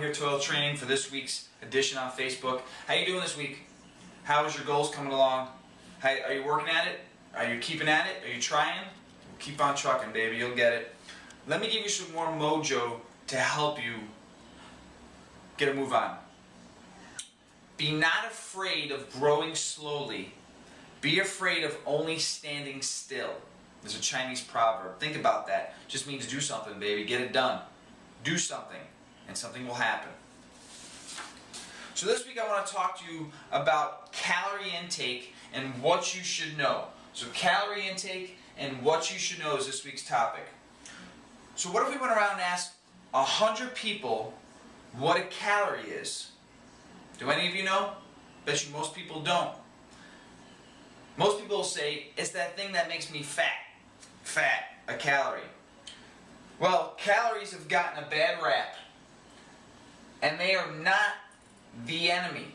here, Toil Training, for this week's edition on Facebook. How you doing this week? How is your goals coming along? Are you working at it? Are you keeping at it? Are you trying? Keep on trucking, baby. You'll get it. Let me give you some more mojo to help you get a move on. Be not afraid of growing slowly. Be afraid of only standing still. There's a Chinese proverb. Think about that. It just means do something, baby. Get it done. Do something, and something will happen. So this week I want to talk to you about calorie intake and what you should know. So calorie intake and what you should know is this week's topic. So what if we went around and asked 100 people what a calorie is? Do any of you know? Bet you most people don't. Most people will say, it's that thing that makes me fat. Fat, a calorie. Well, calories have gotten a bad rap. And they are not the enemy.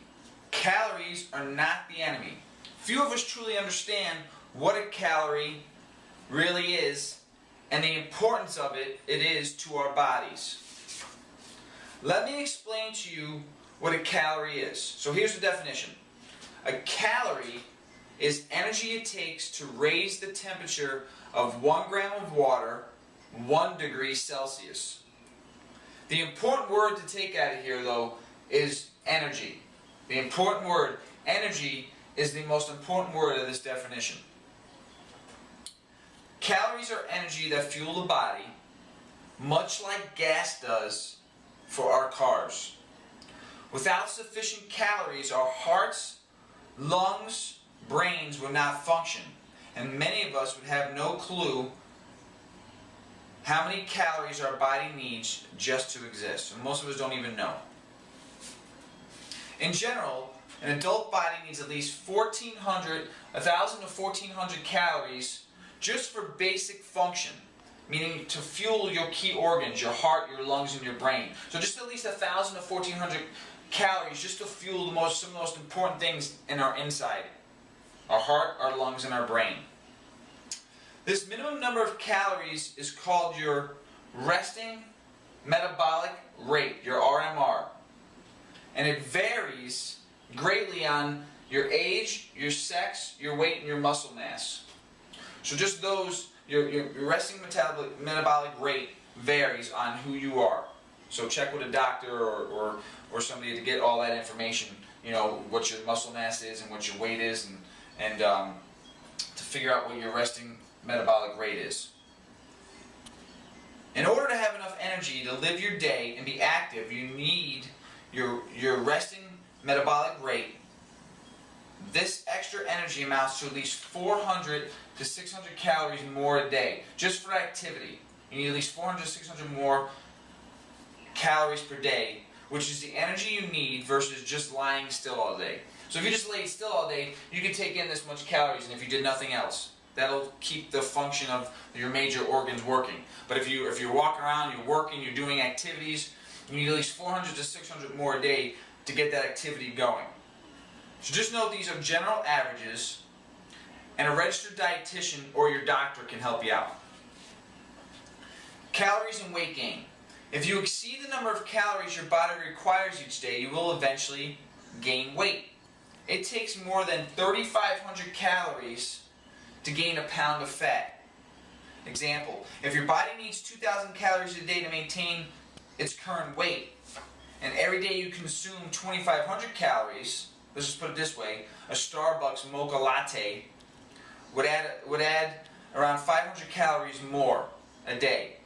Calories are not the enemy. Few of us truly understand what a calorie really is and the importance of it is to our bodies. Let me explain to you what a calorie is. So here's the definition. A calorie is energy it takes to raise the temperature of 1 gram of water 1 degree Celsius. The important word to take out of here, though, is energy. The important word, energy, is the most important word of this definition. Calories are energy that fuel the body, much like gas does for our cars. Without sufficient calories, our hearts, lungs, brains would not function, and many of us would have no clue how many calories our body needs just to exist. And most of us don't even know. In general, an adult body needs at least 1,000 to 1,400 calories just for basic function, meaning to fuel your key organs, your heart, your lungs, and your brain. So just at least 1,000 to 1,400 calories just to fuel some of the most important things in our inside. Our heart, our lungs, and our brain. This minimum number of calories is called your resting metabolic rate, your RMR. And it varies greatly on your age, your sex, your weight, and your muscle mass. So just those, your resting metabolic rate varies on who you are. So check with a doctor or somebody to get all that information, you know, what your muscle mass is and what your weight is, and to figure out what your resting metabolic rate is. In order to have enough energy to live your day and be active, you need your resting metabolic rate. This extra energy amounts to at least 400 to 600 calories more a day, just for activity. You need at least 400 to 600 more calories per day, which is the energy you need versus just lying still all day. So if you just lay still all day, you can take in this much calories, and if you did nothing else, that'll keep the function of your major organs working. But if you're walking around, you're working, you're doing activities, you need at least 400 to 600 more a day to get that activity going. So just know these are general averages, and a registered dietitian or your doctor can help you out. Calories and weight gain. If you exceed the number of calories your body requires each day, you will eventually gain weight. It takes more than 3,500 calories to gain a pound of fat. Example, if your body needs 2,000 calories a day to maintain its current weight, and every day you consume 2,500 calories, let's just put it this way, a Starbucks mocha latte would add around 500 calories more a day.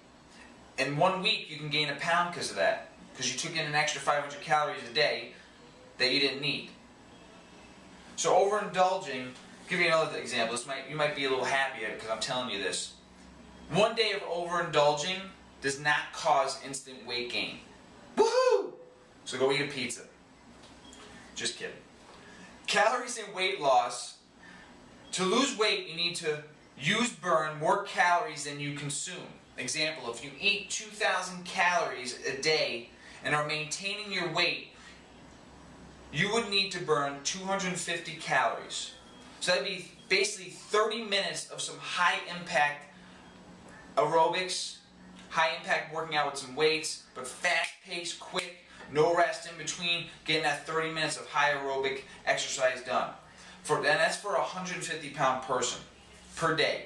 In 1 week you can gain a pound because of that, because you took in an extra 500 calories a day that you didn't need. So overindulging, I'll give you another example. You might be a little happier because I'm telling you this. 1 day of overindulging does not cause instant weight gain. Woohoo! So go eat a pizza. Just kidding. Calories and weight loss. To lose weight, you need to burn more calories than you consume. Example, if you eat 2,000 calories a day and are maintaining your weight, you would need to burn 250 calories. So that'd be basically 30 minutes of some high impact aerobics, high impact working out with some weights, but fast paced, quick, No rest in between, getting that 30 minutes of high aerobic exercise done. And that's for a 150-pound person per day.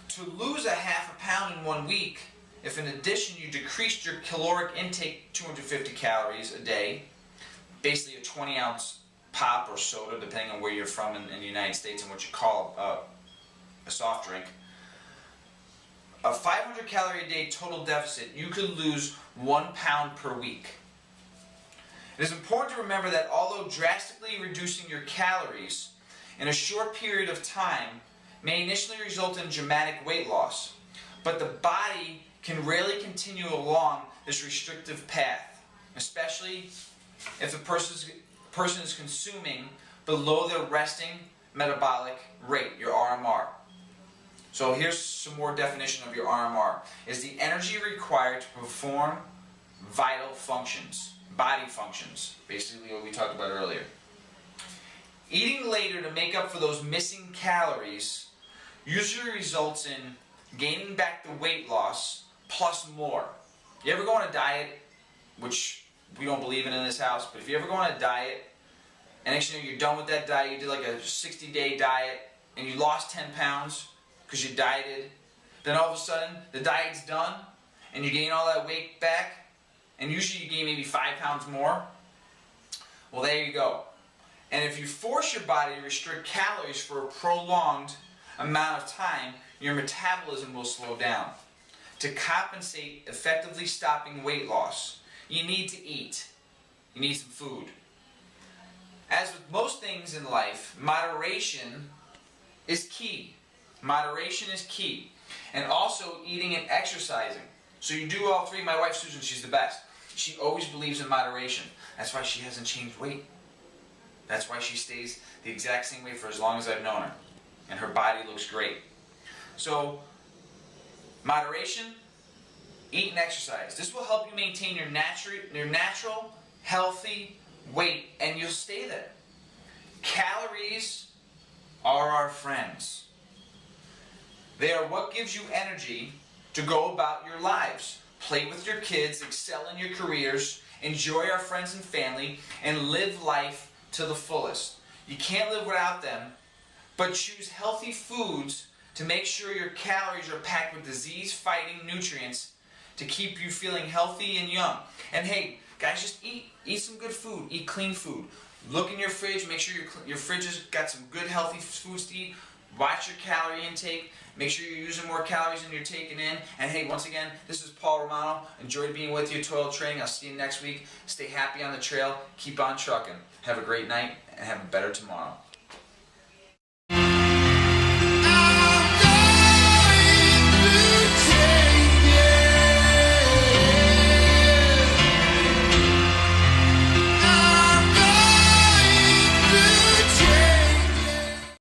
To lose a half a pound in 1 week, if in addition you decreased your caloric intake 250 calories a day, basically a 20-ounce pop or soda, depending on where you're from in the United States and what you call a soft drink, a 500 calorie a day total deficit, you could lose 1 pound per week. It is important to remember that although drastically reducing your calories in a short period of time may initially result in dramatic weight loss, but the body can rarely continue along this restrictive path, especially if the person is consuming below their resting metabolic rate, your RMR. So here's some more definition of your RMR. Is the energy required to perform vital functions, body functions, basically what we talked about earlier. Eating later to make up for those missing calories usually results in gaining back the weight loss plus more. You ever go on a diet, which we don't believe in this house, but if you ever go on a diet and next thing you know you're done with that diet, you did like a 60-day diet and you lost 10 pounds because you dieted, then all of a sudden the diet's done and you gain all that weight back, and usually you gain maybe 5 pounds more. Well, there you go. And if you force your body to restrict calories for a prolonged amount of time, your metabolism will slow down. To compensate effectively stopping weight loss, you need to eat. You need some food. As with most things in life, moderation is key. Moderation is key. And also eating and exercising. So you do all three. My wife Susan, she's the best. She always believes in moderation. That's why she hasn't changed weight. That's why she stays the exact same way for as long as I've known her. And her body looks great. So, moderation, eat and exercise. This will help you maintain your natural, healthy weight, and you'll stay there. Calories are our friends. They are what gives you energy to go about your lives. Play with your kids, excel in your careers, enjoy our friends and family, and live life to the fullest. You can't live without them, but choose healthy foods to make sure your calories are packed with disease-fighting nutrients to keep you feeling healthy and young. And hey, guys, just eat. Eat some good food. Eat clean food. Look in your fridge. Make sure your fridge has got some good healthy foods to eat. Watch your calorie intake. Make sure you're using more calories than you're taking in. And hey, once again, this is Paul Romano. Enjoyed being with you at Toil Training. I'll see you next week. Stay happy on the trail. Keep on trucking. Have a great night and have a better tomorrow.